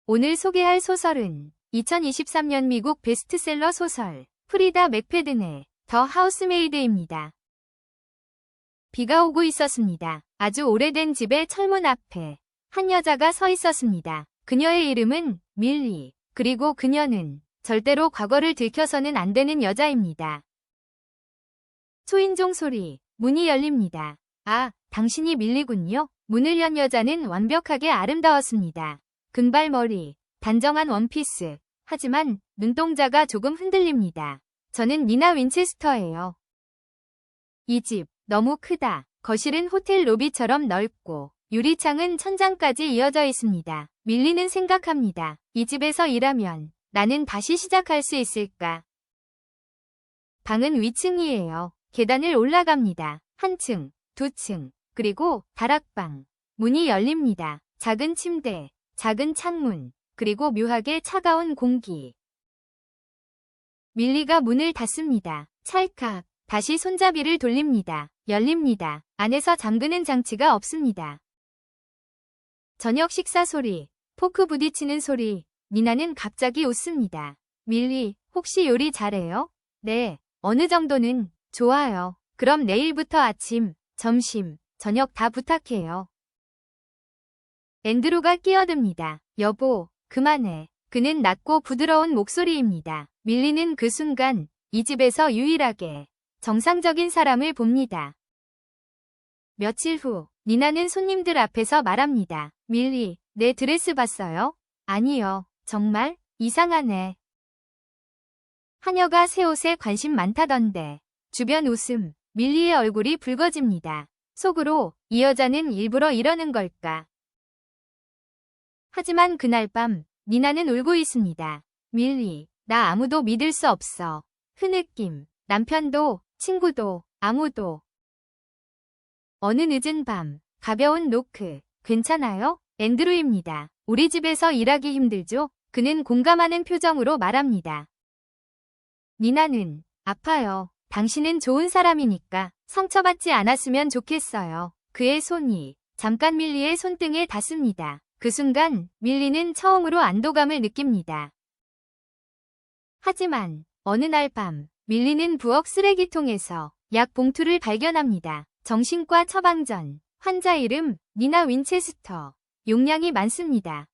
오늘 소개할 소설은 2023년 미국 베스트셀러 소설 프리다 맥패든의 더 하우스메이드입니다. 비가 오고 있었습니다. 아주 오래된 집의 철문 앞에 한 여자가 서 있었습니다. 그녀의 이름은 밀리. 그리고 그녀는 절대로 과거를 들켜서는 안 되는 여자입니다. 초인종 소리, 문이 열립니다. 아, 당신이 밀리군요. 문을 연 여자는 완벽하게 아름다웠습니다. 금발머리, 단정한 원피스. 하지만 눈동자가 조금 흔들립니다. 저는 니나 윈체스터예요. 이 집 너무 크다. 거실은 호텔 로비처럼 넓고 유리창은 천장까지 이어져 있습니다. 밀리는 생각합니다. 이 집에서 일하면 나는 다시 시작할 수 있을까? 방은 위층이에요. 계단을 올라갑니다. 한 층, 두 층, 그리고 다락방. 문이 열립니다. 작은 침대, 작은 창문, 그리고 묘하게 차가운 공기. 밀리가 문을 닫습니다. 찰칵. 다시 손잡이를 돌립니다. 열립니다. 안에서 잠그는 장치가 없습니다. 저녁 식사 소리, 포크 부딪히는 소리. 니나는 갑자기 웃습니다. 밀리, 혹시 요리 잘해요? 네, 어느 정도는. 좋아요. 그럼 내일부터 아침, 점심, 저녁 다 부탁해요. 앤드루가 끼어듭니다. 여보, 그만해. 그는 낮고 부드러운 목소리입니다. 밀리는 그 순간 이 집에서 유일하게 정상적인 사람을 봅니다. 며칠 후, 니나는 손님들 앞에서 말합니다. 밀리, 내 드레스 봤어요? 아니요. 정말? 이상하네. 하녀가 새 옷에 관심 많다던데. 주변 웃음, 밀리의 얼굴이 붉어집니다. 속으로 이 여자는 일부러 이러는 걸까? 하지만 그날 밤 니나는 울고 있습니다. 밀리, 나 아무도 믿을 수 없어. 흐느낌, 남편도, 친구도, 아무도. 어느 늦은 밤, 가벼운 노크, 괜찮아요? 앤드루입니다. 우리 집에서 일하기 힘들죠? 그는 공감하는 표정으로 말합니다. 니나는 아파요. 당신은 좋은 사람이니까 상처받지 않았으면 좋겠어요. 그의 손이 잠깐 밀리의 손등에 닿습니다. 그 순간 밀리는 처음으로 안도감을 느낍니다. 하지만 어느 날 밤 밀리는 부엌 쓰레기통에서 약 봉투를 발견합니다. 정신과 처방전, 환자 이름 니나 윈체스터. 용량이 많습니다.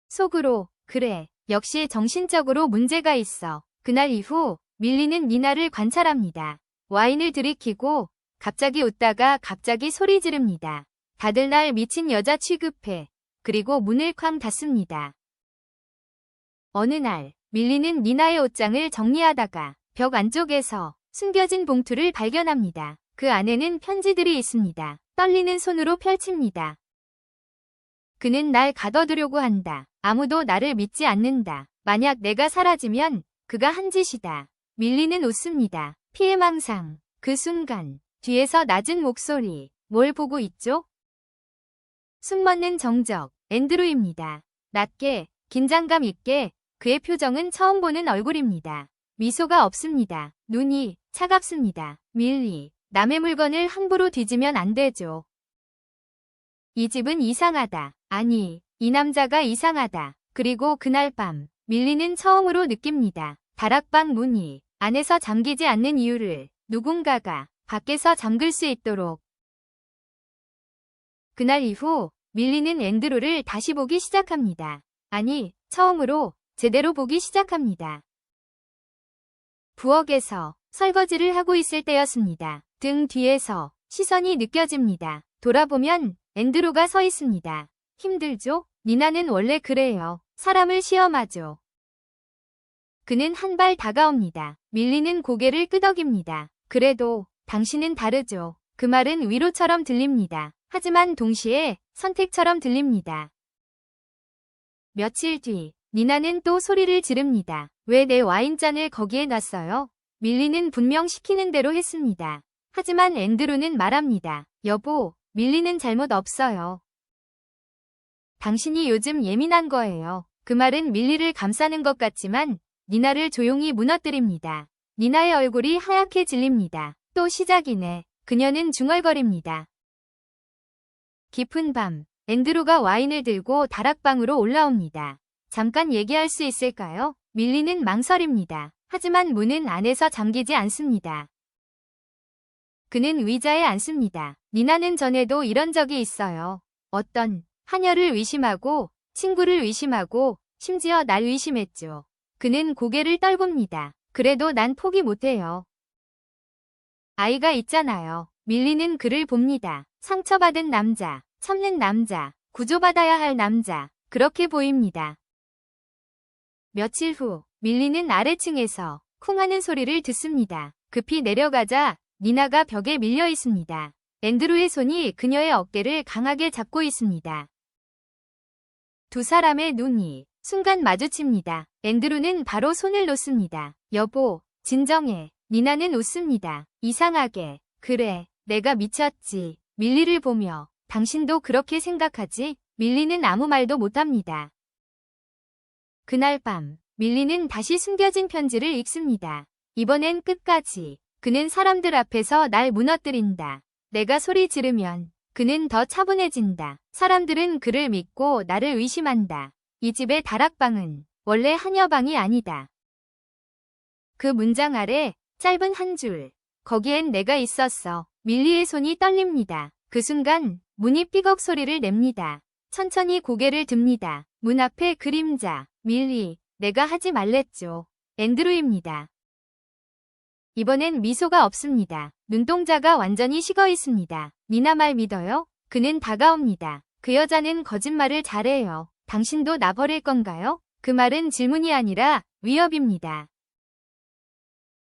속으로 그래, 역시 정신적으로 문제가 있어. 그날 이후 밀리는 니나를 관찰합니다. 와인을 들이키고 갑자기 웃다가 갑자기 소리 지릅니다. 다들 날 미친 여자 취급해. 그리고 문을 쾅 닫습니다. 어느 날 밀리는 니나의 옷장을 정리하다가 벽 안쪽에서 숨겨진 봉투를 발견합니다. 그 안에는 편지들이 있습니다. 떨리는 손으로 펼칩니다. 그는 날 가둬두려고 한다. 아무도 나를 믿지 않는다. 만약 내가 사라지면 그가 한 짓이다. 밀리는 웃습니다. 피해망상. 그 순간 뒤에서 낮은 목소리. 뭘 보고 있죠? 숨먹는 정적. 앤드루입니다. 낮게, 긴장감 있게. 그의 표정은 처음 보는 얼굴입니다. 미소가 없습니다. 눈이 차갑습니다. 밀리, 남의 물건을 함부로 뒤지면 안 되죠. 이 집은 이상하다. 아니, 이 남자가 이상하다. 그리고 그날 밤 밀리는 처음으로 느낍니다. 다락방 문이 안에서 잠기지 않는 이유를 누군가가 밖에서 잠글 수 있도록. 그날 이후 밀리는 앤드루를 다시 보기 시작합니다. 아니, 처음으로 제대로 보기 시작합니다. 부엌에서 설거지를 하고 있을 때였습니다. 등 뒤에서 시선이 느껴집니다. 돌아보면 앤드루가 서 있습니다. 힘들죠? 니나는 원래 그래요. 사람을 시험하죠. 그는 한 발 다가옵니다. 밀리는 고개를 끄덕입니다. 그래도 당신은 다르죠. 그 말은 위로처럼 들립니다. 하지만 동시에 선택처럼 들립니다. 며칠 뒤 니나는 또 소리를 지릅니다. 왜 내 와인잔을 거기에 놨어요? 밀리는 분명 시키는 대로 했습니다. 하지만 앤드루는 말합니다. 여보, 밀리는 잘못 없어요. 당신이 요즘 예민한 거예요. 그 말은 밀리를 감싸는 것 같지만 니나를 조용히 무너뜨립니다. 니나의 얼굴이 하얗게 질립니다. 또 시작이네. 그녀는 중얼거립니다. 깊은 밤 앤드루가 와인을 들고 다락방으로 올라옵니다. 잠깐 얘기할 수 있을까요? 밀리는 망설입니다. 하지만 문은 안에서 잠기지 않습니다. 그는 의자에 앉습니다. 니나는 전에도 이런 적이 있어요. 어떤 하녀를 의심하고 친구를 의심하고 심지어 날 의심했죠. 그는 고개를 떨굽니다. 그래도 난 포기 못해요. 아이가 있잖아요. 밀리는 그를 봅니다. 상처받은 남자, 참는 남자, 구조받아야 할 남자, 그렇게 보입니다. 며칠 후 밀리는 아래층에서 쿵 하는 소리를 듣습니다. 급히 내려가자 니나가 벽에 밀려 있습니다. 앤드루의 손이 그녀의 어깨를 강하게 잡고 있습니다. 두 사람의 눈이 순간 마주칩니다. 앤드루는 바로 손을 놓습니다. 여보, 진정해. 니나는 웃습니다. 이상하게. 그래, 내가 미쳤지. 밀리를 보며 당신도 그렇게 생각하지? 밀리는 아무 말도 못합니다. 그날 밤, 밀리는 다시 숨겨진 편지를 읽습니다. 이번엔 끝까지. 그는 사람들 앞에서 날 무너뜨린다. 내가 소리 지르면 그는 더 차분해진다. 사람들은 그를 믿고 나를 의심한다. 이 집의 다락방은 원래 하녀방이 아니다. 그 문장 아래 짧은 한 줄. 거기엔 내가 있었어. 밀리의 손이 떨립니다. 그 순간 문이 삐걱 소리를 냅니다. 천천히 고개를 듭니다. 문 앞에 그림자. 밀리, 내가 하지 말랬죠. 앤드루입니다. 이번엔 미소가 없습니다. 눈동자가 완전히 식어 있습니다. 니나 말 믿어요? 그는 다가옵니다. 그 여자는 거짓말을 잘해요. 당신도 나 버릴 건가요? 그 말은 질문이 아니라 위협입니다.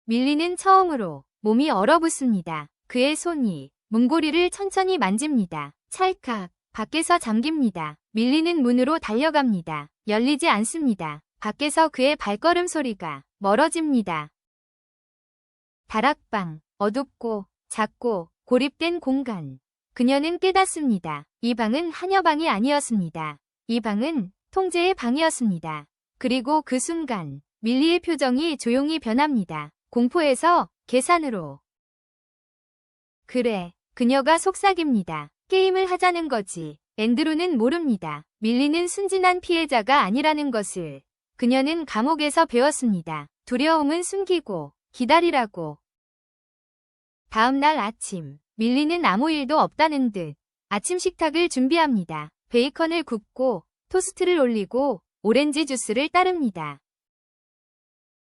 밀리는 처음으로 몸이 얼어붙습니다. 그의 손이 문고리를 천천히 만집니다. 찰칵, 밖에서 잠깁니다. 밀리는 문으로 달려갑니다. 열리지 않습니다. 밖에서 그의 발걸음 소리가 멀어집니다. 다락방, 어둡고 작고 고립된 공간. 그녀는 깨닫습니다. 이 방은 하녀방이 아니었습니다. 이 방은 통제의 방이었습니다. 그리고 그 순간 밀리의 표정이 조용히 변합니다. 공포에서 계산으로. 그래, 그녀가 속삭입니다. 게임을 하자는 거지. 앤드루는 모릅니다. 밀리는 순진한 피해자가 아니라는 것을. 그녀는 감옥에서 배웠습니다. 두려움은 숨기고 기다리라고. 다음 날 아침, 밀리는 아무 일도 없다는 듯 아침 식탁을 준비합니다. 베이컨을 굽고 토스트를 올리고 오렌지 주스를 따릅니다.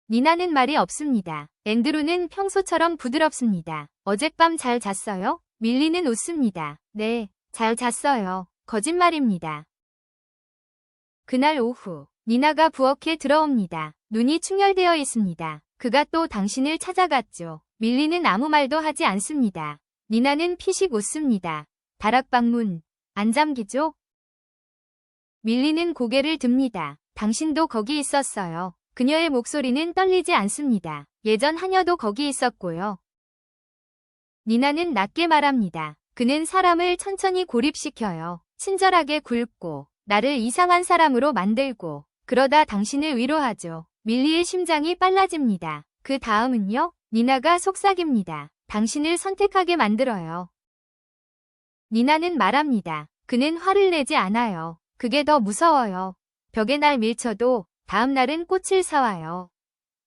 니나는 말이 없습니다. 앤드루는 평소처럼 부드럽습니다. 어젯밤 잘 잤어요? 밀리는 웃습니다. 네, 잘 잤어요. 거짓말입니다. 그날 오후, 니나가 부엌에 들어옵니다. 눈이 충혈되어 있습니다. 그가 또 당신을 찾아갔죠. 밀리는 아무 말도 하지 않습니다. 니나는 피식 웃습니다. 다락방 문, 안 잠기죠? 밀리는 고개를 듭니다. 당신도 거기 있었어요. 그녀의 목소리는 떨리지 않습니다. 예전 하녀도 거기 있었고요. 니나는 낮게 말합니다. 그는 사람을 천천히 고립시켜요. 친절하게 굴고 나를 이상한 사람으로 만들고 그러다 당신을 위로하죠. 밀리의 심장이 빨라집니다. 그 다음은요? 니나가 속삭입니다. 당신을 선택하게 만들어요. 니나는 말합니다. 그는 화를 내지 않아요. 그게 더 무서워요. 벽에 날 밀쳐도 다음 날은 꽃을 사와요.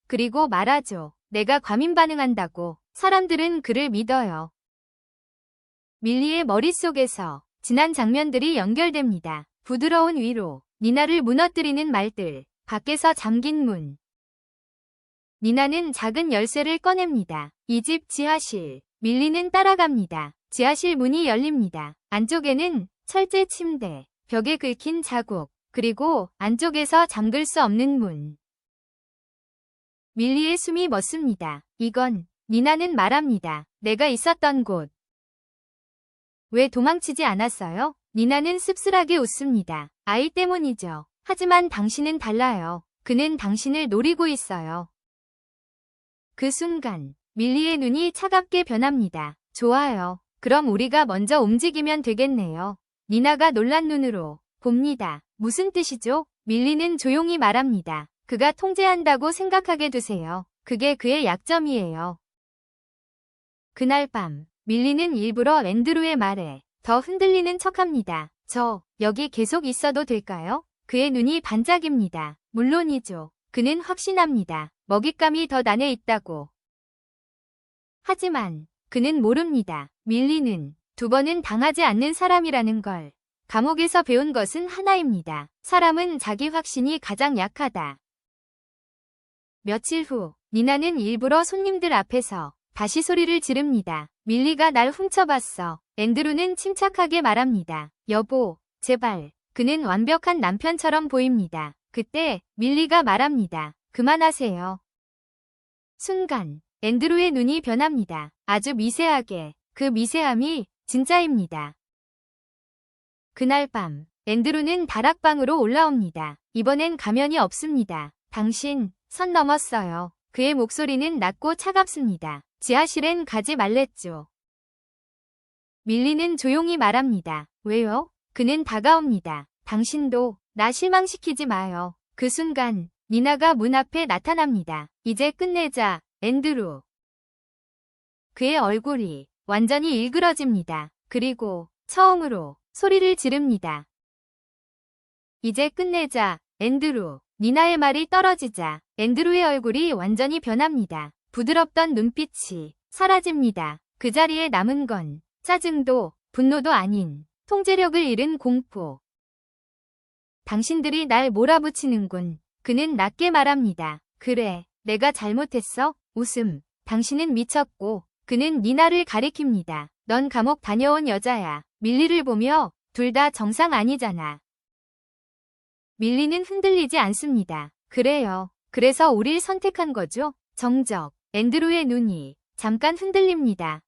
그리고 말하죠. 내가 과민 반응한다고. 사람들은 그를 믿어요. 밀리의 머릿속에서 지난 장면들이 연결됩니다. 부드러운 위로, 니나를 무너뜨리는 말들, 밖에서 잠긴 문. 니나는 작은 열쇠를 꺼냅니다. 이 집 지하실. 밀리는 따라갑니다. 지하실 문이 열립니다. 안쪽에는 철제 침대, 벽에 긁힌 자국, 그리고 안쪽에서 잠글 수 없는 문. 밀리의 숨이 멎습니다. 이건, 니나는 말합니다. 내가 있었던 곳. 왜 도망치지 않았어요? 니나는 씁쓸하게 웃습니다. 아이 때문이죠. 하지만 당신은 달라요. 그는 당신을 노리고 있어요. 그 순간 밀리의 눈이 차갑게 변합니다. 좋아요. 그럼 우리가 먼저 움직이면 되겠네요. 니나가 놀란 눈으로 봅니다. 무슨 뜻이죠? 밀리는 조용히 말합니다. 그가 통제한다고 생각하게 두세요. 그게 그의 약점이에요. 그날 밤 밀리는 일부러 앤드루의 말에 더 흔들리는 척합니다. 저 여기 계속 있어도 될까요? 그의 눈이 반짝입니다. 물론이죠. 그는 확신합니다. 먹잇감이 더 안에 있다고. 하지만 그는 모릅니다. 밀리는 2번은 당하지 않는 사람이라는 걸. 감옥에서 배운 것은 하나입니다. 사람은 자기 확신이 가장 약하다. 며칠 후 니나는 일부러 손님들 앞에서 다시 소리를 지릅니다. 밀리가 날 훔쳐봤어. 앤드루는 침착하게 말합니다. 여보, 제발. 그는 완벽한 남편처럼 보입니다. 그때 밀리가 말합니다. 그만하세요. 순간 앤드루의 눈이 변합니다. 아주 미세하게. 그 미세함이 진짜입니다. 그날 밤 앤드루는 다락방으로 올라옵니다. 이번엔 가면이 없습니다. 당신 선 넘었어요. 그의 목소리는 낮고 차갑습니다. 지하실엔 가지 말랬죠. 밀리는 조용히 말합니다. 왜요? 그는 다가옵니다. 당신도 나 실망시키지 마요. 그 순간 니나가 문 앞에 나타납니다. 이제 끝내자, 앤드루. 그의 얼굴이 완전히 일그러집니다. 그리고 처음으로 소리를 지릅니다. 이제 끝내자, 앤드루. 니나의 말이 떨어지자 앤드루의 얼굴이 완전히 변합니다. 부드럽던 눈빛이 사라집니다. 그 자리에 남은 건 짜증도 분노도 아닌 통제력을 잃은 공포. 당신들이 날 몰아붙이는군. 그는 낮게 말합니다. 그래, 내가 잘못했어? 웃음. 당신은 미쳤고. 그는 니나를 가리킵니다. 넌 감옥 다녀온 여자야. 밀리를 보며 둘 다 정상 아니잖아. 밀리는 흔들리지 않습니다. 그래요. 그래서 우릴 선택한 거죠? 정적. 앤드루의 눈이 잠깐 흔들립니다.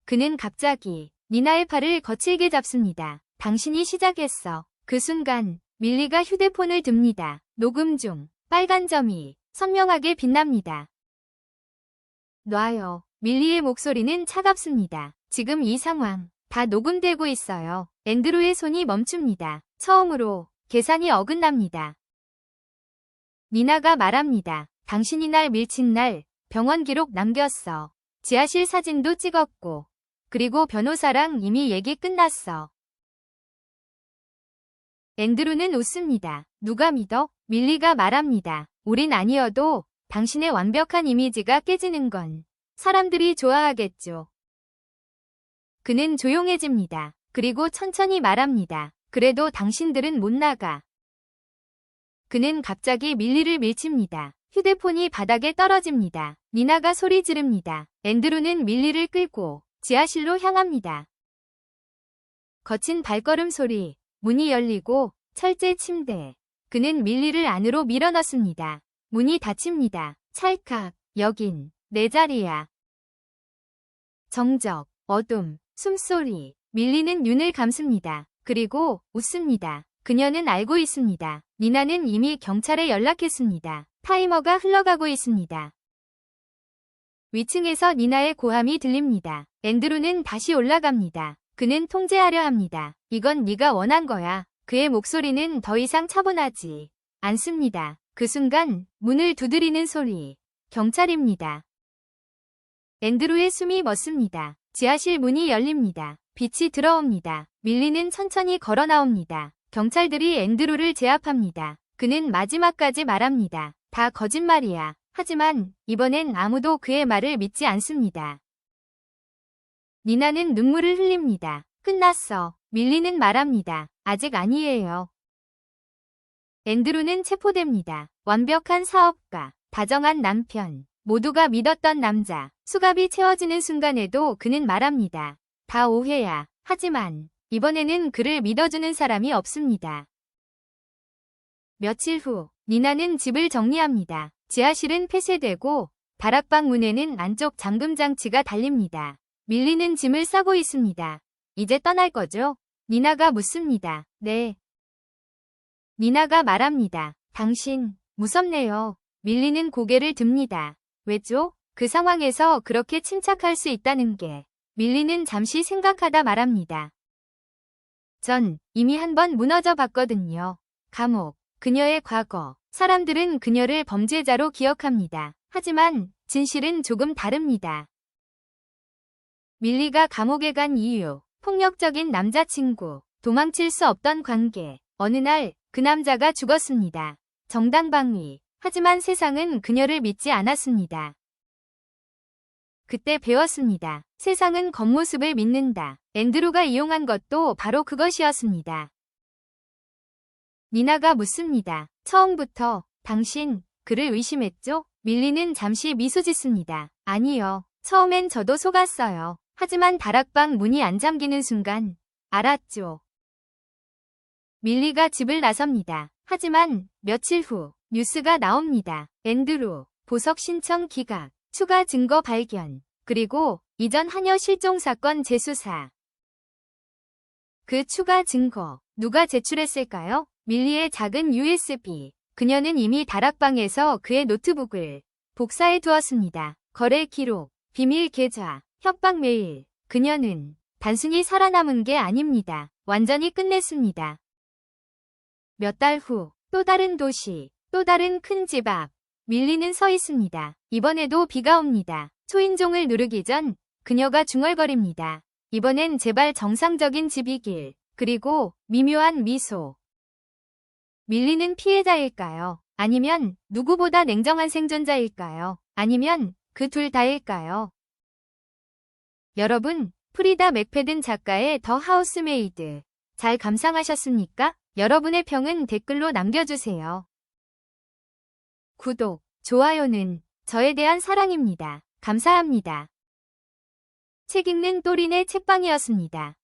그는 갑자기 니나의 팔을 거칠게 잡습니다. 당신이 시작했어. 그 순간 밀리가 휴대폰을 듭니다. 녹음 중 빨간 점이 선명하게 빛납니다. 놔요. 밀리의 목소리는 차갑습니다. 지금 이 상황 다 녹음되고 있어요. 앤드루의 손이 멈춥니다. 처음으로 계산이 어긋납니다. 니나가 말합니다. 당신이 날 밀친 날 병원 기록 남겼어. 지하실 사진도 찍었고. 그리고 변호사랑 이미 얘기 끝났어. 앤드루는 웃습니다. 누가 믿어? 밀리가 말합니다. 우린 아니어도 당신의 완벽한 이미지가 깨지는 건 사람들이 좋아하겠죠. 그는 조용해집니다. 그리고 천천히 말합니다. 그래도 당신들은 못 나가. 그는 갑자기 밀리를 밀칩니다. 휴대폰이 바닥에 떨어집니다. 니나가 소리 지릅니다. 앤드루는 밀리를 끌고 지하실로 향합니다. 거친 발걸음 소리, 문이 열리고 철제 침대. 그는 밀리를 안으로 밀어넣습니다. 문이 닫힙니다. 찰칵, 여긴 내 자리야. 정적, 어둠, 숨소리. 밀리는 눈을 감습니다. 그리고 웃습니다. 그녀는 알고 있습니다. 니나는 이미 경찰에 연락했습니다. 타이머가 흘러가고 있습니다. 위층에서 니나의 고함이 들립니다. 앤드루는 다시 올라갑니다. 그는 통제하려 합니다. 이건 네가 원한 거야. 그의 목소리는 더 이상 차분하지 않습니다. 그 순간 문을 두드리는 소리. 경찰입니다. 앤드루의 숨이 멎습니다. 지하실 문이 열립니다. 빛이 들어옵니다. 밀리는 천천히 걸어 나옵니다. 경찰들이 앤드루를 제압합니다. 그는 마지막까지 말합니다. 다 거짓말이야. 하지만 이번엔 아무도 그의 말을 믿지 않습니다. 니나는 눈물을 흘립니다. 끝났어. 밀리는 말합니다. 아직 아니에요. 앤드루는 체포됩니다. 완벽한 사업가, 다정한 남편, 모두가 믿었던 남자. 수갑이 채워지는 순간에도 그는 말합니다. 다 오해야. 하지만 이번에는 그를 믿어주는 사람이 없습니다. 며칠 후 니나는 집을 정리합니다. 지하실은 폐쇄되고 다락방 문에는 안쪽 잠금 장치가 달립니다. 밀리는 짐을 싸고 있습니다. 이제 떠날 거죠? 니나가 묻습니다. 네. 니나가 말합니다. 당신 무섭네요. 밀리는 고개를 듭니다. 왜죠? 그 상황에서 그렇게 침착할 수 있다는 게. 밀리는 잠시 생각하다 말합니다. 전 이미 한 번 무너져 봤거든요. 감옥, 그녀의 과거. 사람들은 그녀를 범죄자로 기억합니다. 하지만 진실은 조금 다릅니다. 밀리가 감옥에 간 이유, 폭력적인 남자친구, 도망칠 수 없던 관계. 어느 날 그 남자가 죽었습니다. 정당방위. 하지만 세상은 그녀를 믿지 않았습니다. 그때 배웠습니다. 세상은 겉모습을 믿는다. 앤드루가 이용한 것도 바로 그것이었습니다. 니나가 묻습니다. 처음부터 당신 그를 의심했죠? 밀리는 잠시 미소 짓습니다. 아니요. 처음엔 저도 속았어요. 하지만 다락방 문이 안 잠기는 순간 알았죠. 밀리가 집을 나섭니다. 하지만 며칠 후 뉴스가 나옵니다. 앤드루 보석 신청 기각, 추가 증거 발견, 그리고 이전 하녀 실종 사건 재수사. 그 추가 증거 누가 제출했을까요? 밀리의 작은 USB. 그녀는 이미 다락방에서 그의 노트북을 복사해 두었습니다. 거래 기록, 비밀 계좌, 협박 메일. 그녀는 단순히 살아남은 게 아닙니다. 완전히 끝냈습니다. 몇 달 후 또 다른 도시, 또 다른 큰 집 앞. 밀리는 서 있습니다. 이번에도 비가 옵니다. 초인종을 누르기 전 그녀가 중얼거립니다. 이번엔 제발 정상적인 집이길. 그리고 미묘한 미소. 밀리는 피해자일까요? 아니면 누구보다 냉정한 생존자일까요? 아니면 그 둘 다일까요? 여러분, 프리다 맥패든 작가의 더 하우스메이드 잘 감상하셨습니까? 여러분의 평은 댓글로 남겨주세요. 구독, 좋아요는 저에 대한 사랑입니다. 감사합니다. 책 읽는 또린의 책방이었습니다.